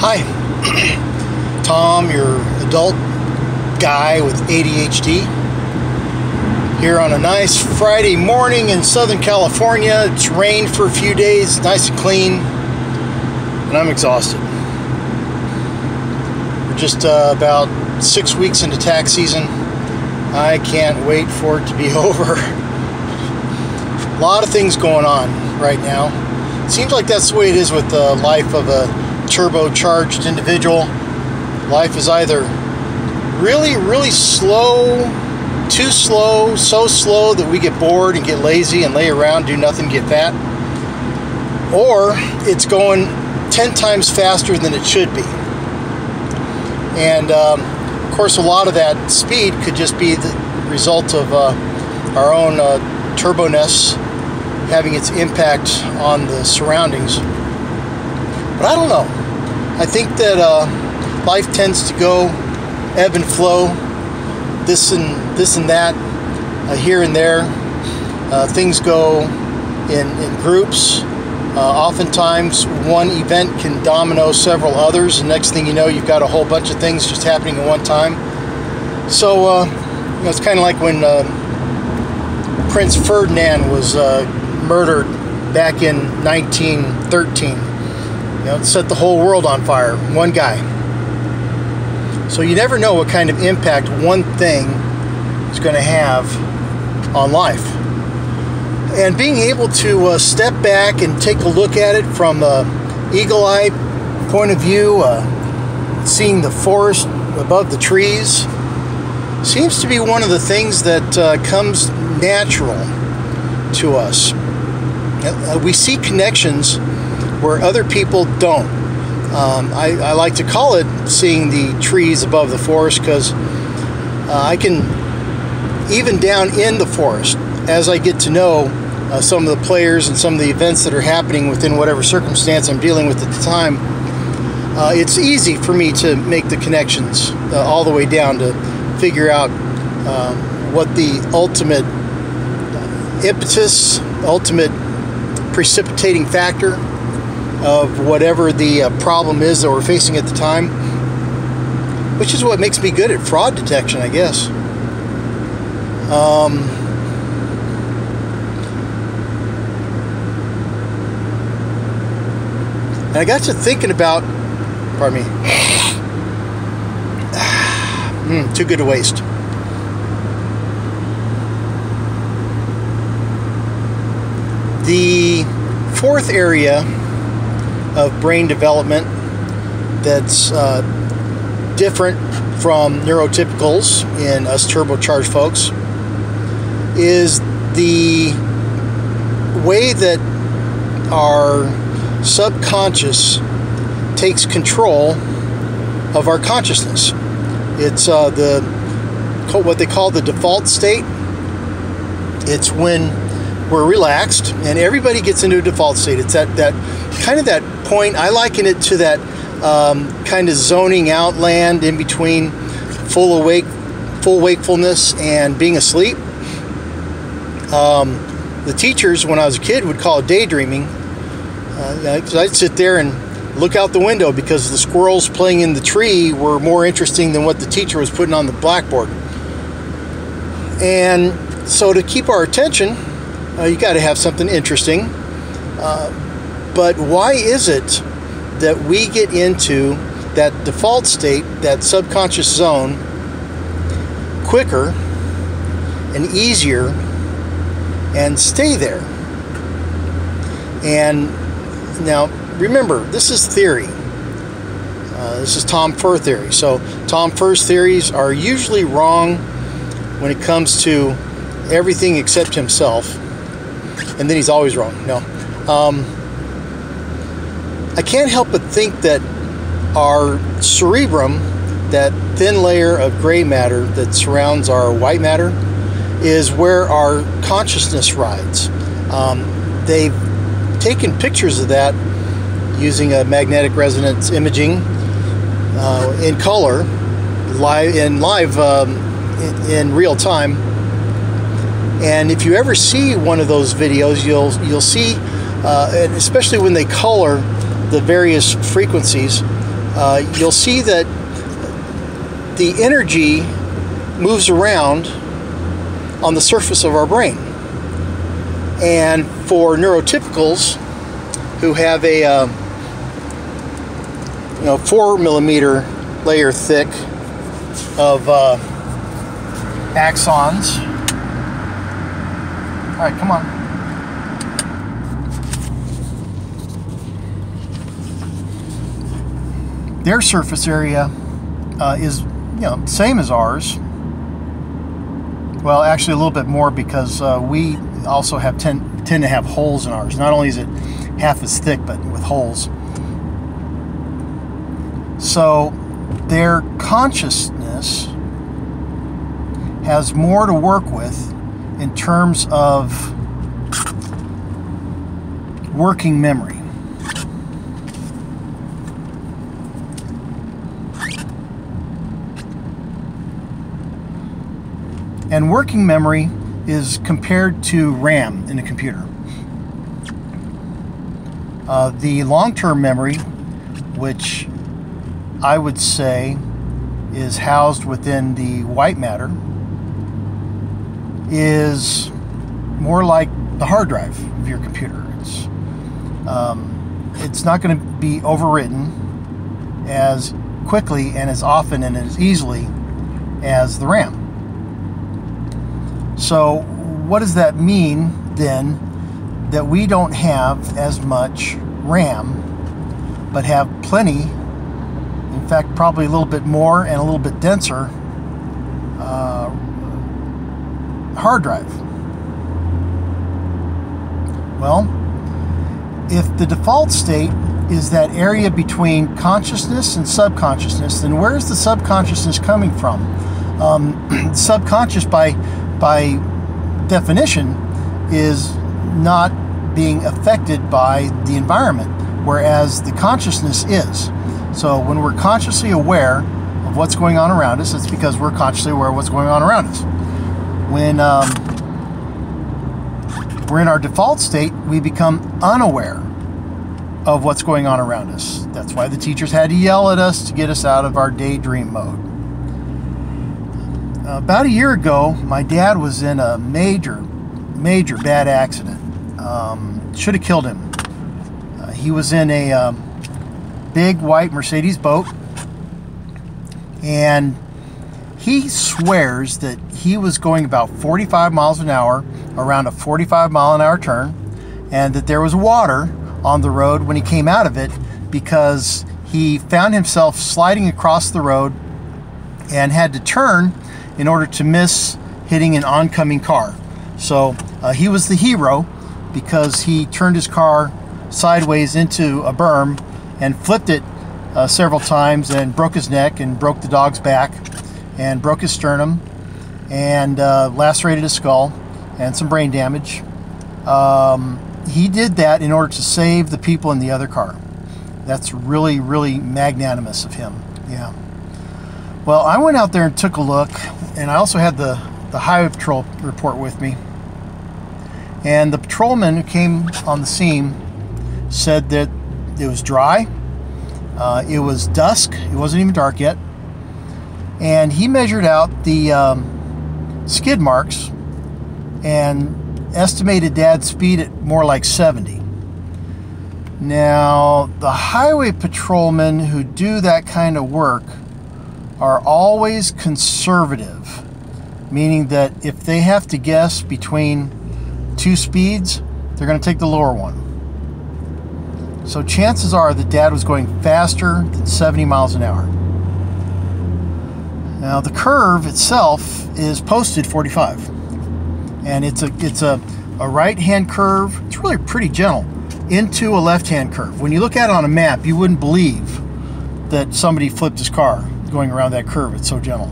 Hi, Tom, your adult guy with ADHD, here on a nice Friday morning in Southern California. It's rained for a few days, nice and clean, and I'm exhausted. We're just about 6 weeks into tax season. I can't wait for it to be over. A lot of things going on right now. It seems like that's the way it is with the life of a turbocharged individual. Life is either really slow, too slow, so slow that we get bored and get lazy and lay around, do nothing, get fat, or it's going 10 times faster than it should be. And of course, a lot of that speed could just be the result of our own turbo-ness having its impact on the surroundings. But I don't know. I think that life tends to go ebb and flow, this and that, here and there. Things go in groups. Oftentimes, one event can domino several others, and next thing you know, you've got a whole bunch of things just happening at one time. So, it's kind of like when Prince Ferdinand was murdered back in 1913. It set the whole world on fire, one guy. So you never know what kind of impact one thing is going to have on life. And being able to step back and take a look at it from an eagle-eye point of view, seeing the forest above the trees, seems to be one of the things that comes natural to us. We see connections where other people don't. I like to call it seeing the trees above the forest, because I can, even down in the forest, as I get to know some of the players and some of the events that are happening within whatever circumstance I'm dealing with at the time, it's easy for me to make the connections all the way down to figure out what the ultimate impetus, ultimate precipitating factor of whatever the problem is that we're facing at the time, which is what makes me good at fraud detection, I guess. And I got to thinking about, pardon me, too good to waste. The fourth area of brain development that's different from neurotypicals in us turbocharged folks is the way that our subconscious takes control of our consciousness. It's what they call the default state. It's when we're relaxed, and everybody gets into a default state. It's that kind of that point. I liken it to that kind of zoning out land in between full wakefulness and being asleep. The teachers, when I was a kid, would call it daydreaming. I'd sit there and look out the window because the squirrels playing in the tree were more interesting than what the teacher was putting on the blackboard. And so to keep our attention, you got to have something interesting. But why is it that we get into that default state, that subconscious zone, quicker and easier and stay there? And now, remember, this is theory. This is Tom Furr theory. So Tom Furr's theories are usually wrong when it comes to everything except himself. And then he's always wrong. No. I can't help but think that our cerebrum, that thin layer of gray matter that surrounds our white matter, is where our consciousness rides. They've taken pictures of that using a magnetic resonance imaging in color, in real time. And if you ever see one of those videos, you'll see, and especially when they color the various frequencies, you'll see that the energy moves around on the surface of our brain. And for neurotypicals who have a 4mm layer thick of axons. All right, come on. Their surface area is same as ours. Well, actually a little bit more, because we also tend to have holes in ours. Not only is it half as thick, but with holes. So their consciousness has more to work with in terms of working memory. And working memory is compared to RAM in a computer. The long-term memory, which I would say is housed within the white matter, is more like the hard drive of your computer. It's not going to be overwritten as quickly and as often and as easily as the RAM. So what does that mean then, that we don't have as much RAM but have plenty, in fact probably a little bit more and a little bit denser hard drive? Well, if the default state is that area between consciousness and subconsciousness, then where's the subconsciousness coming from? Subconscious by definition is not being affected by the environment, whereas the consciousness is. So when we're consciously aware of what's going on around us, it's because we're consciously aware of what's going on around us. When we're in our default state, we become unaware of what's going on around us. That's why the teachers had to yell at us to get us out of our daydream mode. About a year ago, my dad was in a major bad accident. Should have killed him. He was in a big white Mercedes boat, and he swears that he was going about 45 miles an hour around a 45-mile-an-hour turn, and that there was water on the road when he came out of it, because he found himself sliding across the road and had to turn in order to miss hitting an oncoming car. So he was the hero, because he turned his car sideways into a berm and flipped it several times and broke his neck and broke the dog's back and broke his sternum and lacerated his skull and some brain damage. He did that in order to save the people in the other car. That's really, really magnanimous of him. Yeah. Well, I went out there and took a look, and I also had the highway patrol report with me. And the patrolman who came on the scene said that it was dry, it was dusk, it wasn't even dark yet, and he measured out the skid marks and estimated Dad's speed at more like 70. Now, the highway patrolmen who do that kind of work are always conservative, meaning that if they have to guess between two speeds, they're going to take the lower one. So chances are that Dad was going faster than 70 miles an hour. Now, the curve itself is posted 45, and it's a right-hand curve. It's really pretty gentle into a left-hand curve. When you look at it on a map, you wouldn't believe that somebody flipped his car going around that curve. It's so gentle.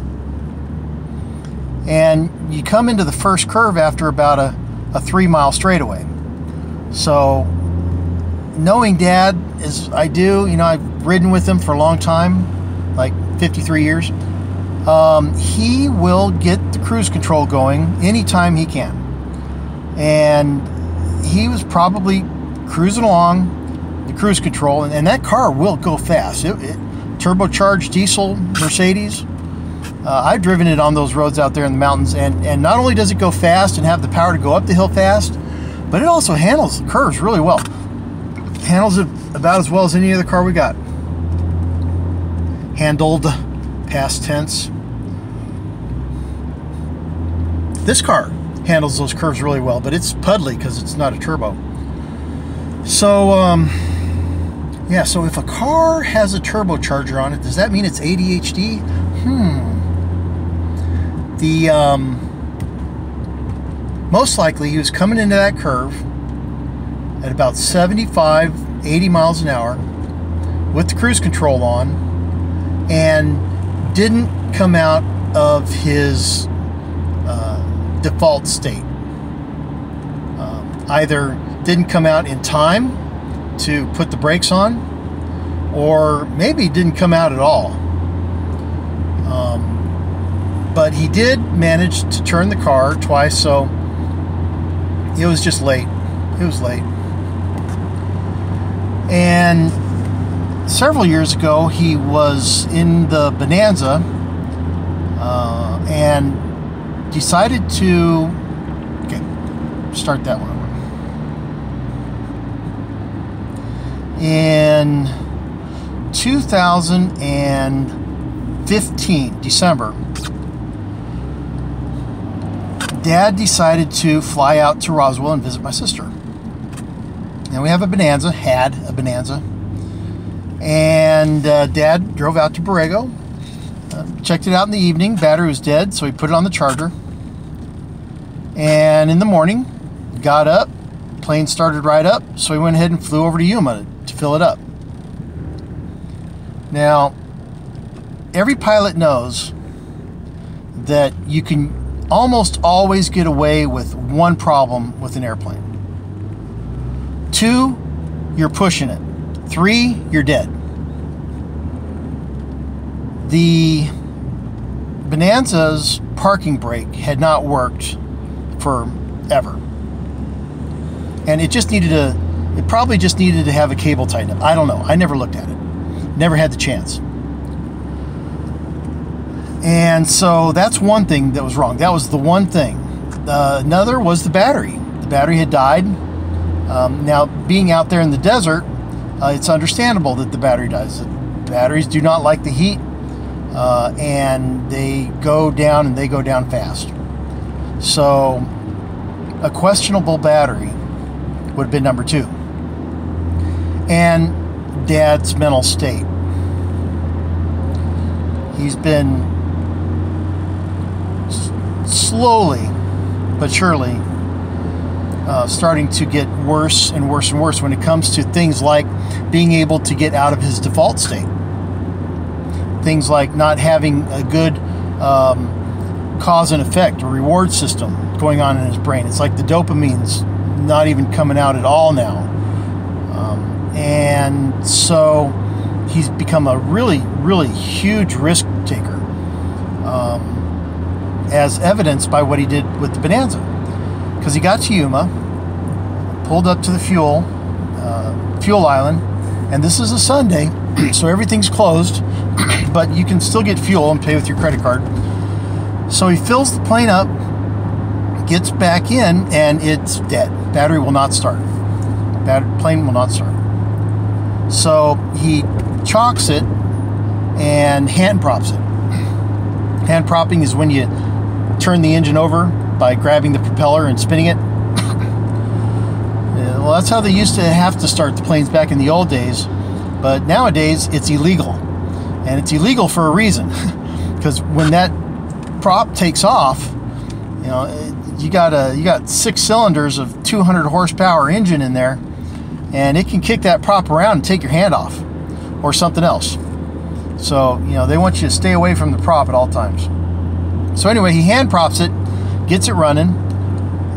And you come into the first curve after about a 3-mile straightaway. So knowing Dad as I do, I've ridden with him for a long time, like 53 years. He will get the cruise control going anytime he can. And he was probably cruising along the cruise control, and that car will go fast. turbocharged diesel Mercedes. I've driven it on those roads out there in the mountains, and not only does it go fast and have the power to go up the hill fast, but it also handles the curves really well. Handles it about as well as any other car we got. Handled, past tense. This car handles those curves really well, but it's puddly because it's not a turbo. So, yeah, so if a car has a turbocharger on it, does that mean it's ADHD? Most likely he was coming into that curve at about 75, 80 miles an hour with the cruise control on and didn't come out of his default state. Either didn't come out in time to put the brakes on, or maybe didn't come out at all. But he did manage to turn the car twice, so it was just late. It was late. And several years ago, he was in the Bonanza and decided to, okay, start that one over. In 2015, December, Dad decided to fly out to Roswell and visit my sister. Now we have a Bonanza, had a Bonanza, and Dad drove out to Borrego, checked it out in the evening. Battery was dead, so he put it on the charger. And in the morning, got up, plane started right up, so he went ahead and flew over to Yuma to fill it up. Now, every pilot knows that you can almost always get away with one problem with an airplane. 2, you're pushing it. 3, you're dead. The Bonanza's parking brake had not worked forever. And it just needed it probably just needed to have a cable tightened up. I don't know. I never looked at it. Never had the chance. And so that's one thing that was wrong. That was the one thing. Another was the battery. The battery had died. Now, being out there in the desert, it's understandable that the battery dies. Batteries do not like the heat, and they go down, and they go down fast. So a questionable battery would have been number 2. And Dad's mental state. He's been slowly but surely starting to get worse and worse and worse when it comes to things like being able to get out of his default state. Things like not having a good cause and effect or reward system going on in his brain. It's like the dopamine's not even coming out at all now. And so he's become a really, really huge risk taker, as evidenced by what he did with the Bonanza. Because he got to Yuma, pulled up to the fuel island, and this is a Sunday, so everything's closed, but you can still get fuel and pay with your credit card. So he fills the plane up, gets back in, and it's dead. Battery will not start. Plane will not start. So he chocks it and hand props it. Hand propping is when you turn the engine over by grabbing the propeller and spinning it. Well, that's how they used to have to start the planes back in the old days. But nowadays, it's illegal. And it's illegal for a reason. Because when that prop takes off, you know, you got 6 cylinders of 200 horsepower engine in there, and it can kick that prop around and take your hand off or something else. So, you know, they want you to stay away from the prop at all times. So anyway, he hand props it, gets it running,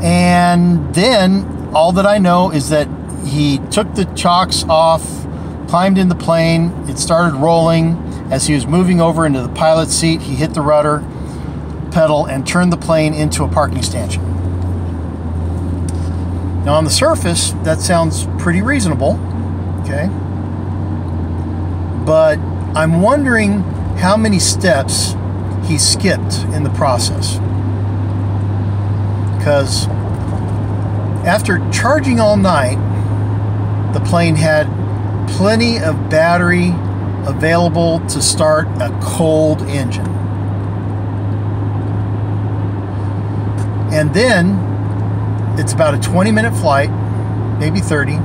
and then all that I know is that he took the chocks off, climbed in the plane, it started rolling. As he was moving over into the pilot's seat, he hit the rudder pedal and turned the plane into a parking stanchion. Now on the surface, that sounds pretty reasonable, okay? But I'm wondering how many steps he skipped in the process. Because after charging all night, the plane had plenty of battery available to start a cold engine. And then it's about a 20-minute flight, maybe 30.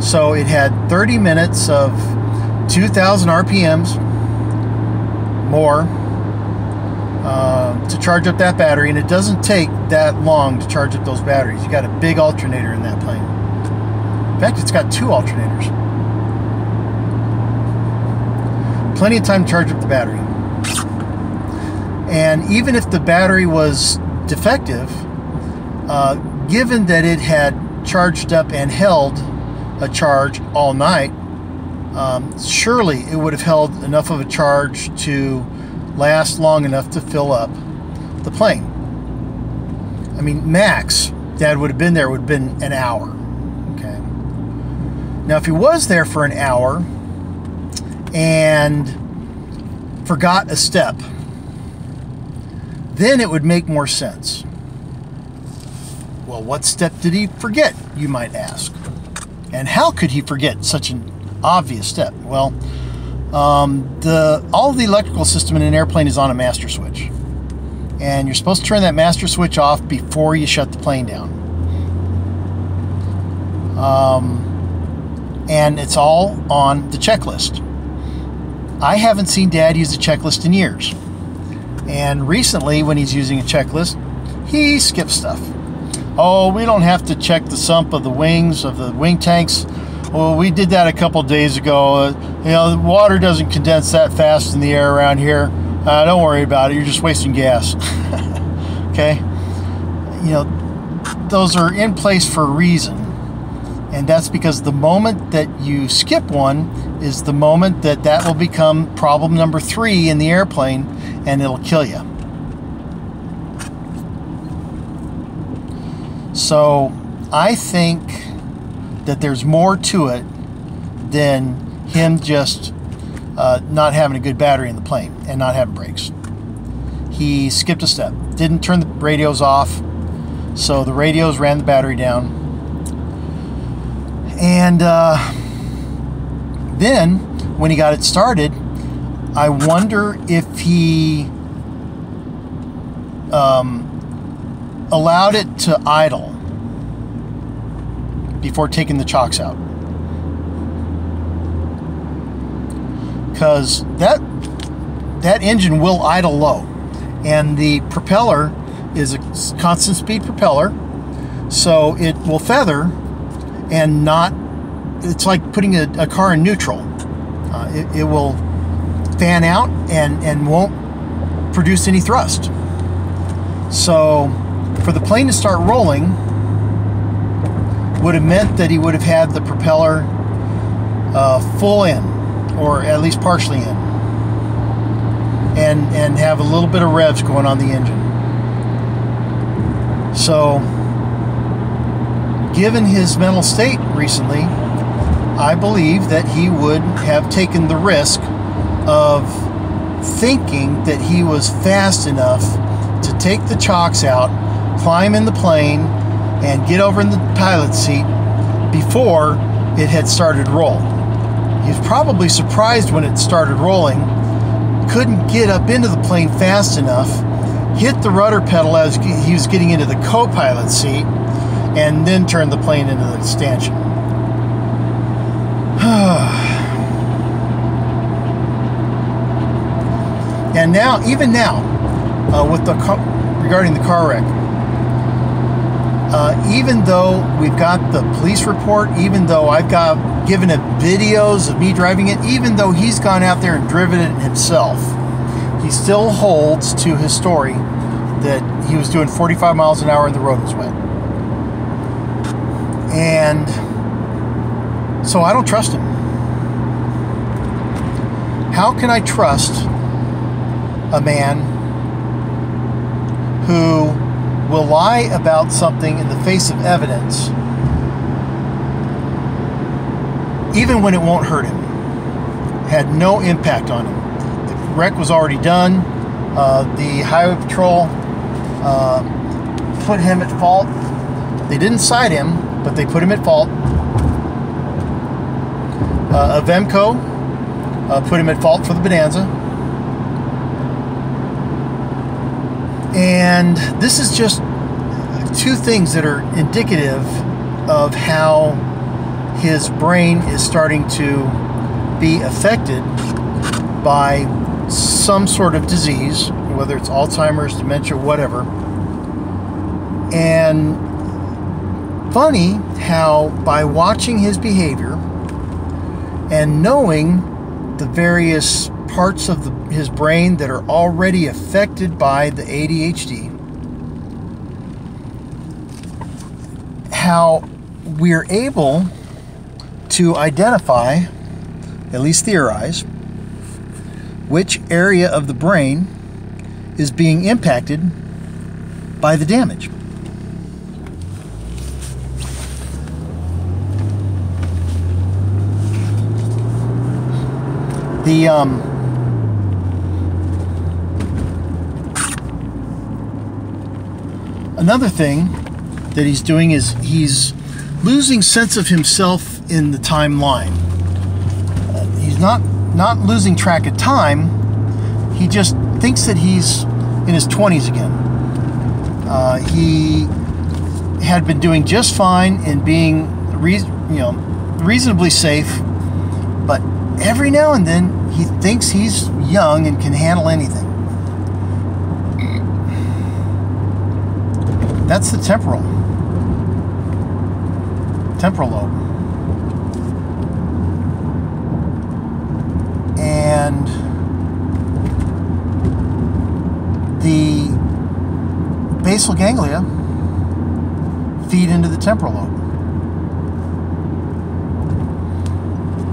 So it had 30 minutes of 2,000 RPMs more to charge up that battery, and it doesn't take that long to charge up those batteries. You got a big alternator in that plane. In fact, it's got 2 alternators. Plenty of time to charge up the battery. And even if the battery was defective, given that it had charged up and held a charge all night, surely it would have held enough of a charge to last long enough to fill up the plane. I mean, max Dad would have been there would have been an hour. Okay. Now, if he was there for an hour and forgot a step, then it would make more sense. Well, what step did he forget, you might ask? And how could he forget such an obvious step? Well, all of the electrical system in an airplane is on a master switch. And you're supposed to turn that master switch off before you shut the plane down. And it's all on the checklist. I haven't seen Dad use a checklist in years. And recently, when he's using a checklist, he skips stuff. Oh, we don't have to check the sump of the wings of the wing tanks. Well, we did that a couple days ago. The water doesn't condense that fast in the air around here. Don't worry about it. You're just wasting gas. Okay? Those are in place for a reason. And that's because the moment that you skip one is the moment that will become problem number 3 in the airplane, and it'll kill you. So I think that there's more to it than him just not having a good battery in the plane and not having brakes. He skipped a step, didn't turn the radios off, so the radios ran the battery down. And then when he got it started, I wonder if he allowed it to idle before taking the chocks out. Because that engine will idle low, and the propeller is a constant speed propeller, so it will feather and not, it's like putting a car in neutral. It will fan out and won't produce any thrust. So for the plane to start rolling would have meant that he would have had the propeller full in, or at least partially in, and have a little bit of revs going on the engine. So given his mental state recently, I believe that he would have taken the risk of thinking that he was fast enough to take the chocks out, climb in the plane, and get over in the pilot's seat before it had started roll. He was probably surprised when it started rolling, couldn't get up into the plane fast enough, hit the rudder pedal as he was getting into the co-pilot seat, and then turned the plane into the stanchion. And now, even now, with regarding the car wreck, even though we've got the police report, even though I've given him videos of me driving it, even though he's gone out there and driven it himself, he still holds to his story that he was doing 45 miles an hour and the road was wet. And so I don't trust him. How can I trust a man who will lie about something in the face of evidence, even when it won't hurt him? had no impact on him. The wreck was already done. The highway patrol put him at fault. They didn't cite him, but they put him at fault. Avemco put him at fault for the Bonanza. And this is just two things that are indicative of how his brain is starting to be affected by some sort of disease, whether it's Alzheimer's, dementia, whatever. And funny how by watching his behavior and knowing the various parts of his brain that are already affected by the ADHD, how we're able to identify, at least theorize, which area of the brain is being impacted by the damage. Another thing that he's doing is he's losing sense of himself in the timeline. He's not losing track of time. He just thinks that he's in his 20s again. He had been doing just fine and being reasonably safe, but every now and then he thinks he's young and can handle anything. That's the temporal lobe. And the basal ganglia feed into the temporal lobe.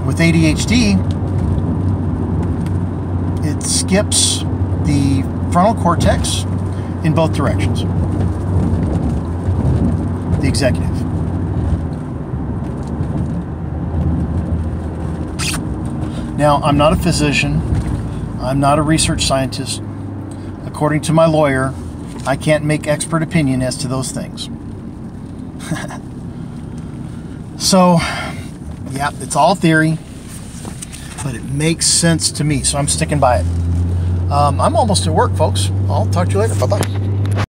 With ADHD, it skips the frontal cortex in both directions. The executive. Now, I'm not a physician. I'm not a research scientist. According to my lawyer, I can't make expert opinion as to those things. So, yeah, it's all theory, but it makes sense to me, so I'm sticking by it. I'm almost at work, folks. I'll talk to you later. Bye-bye.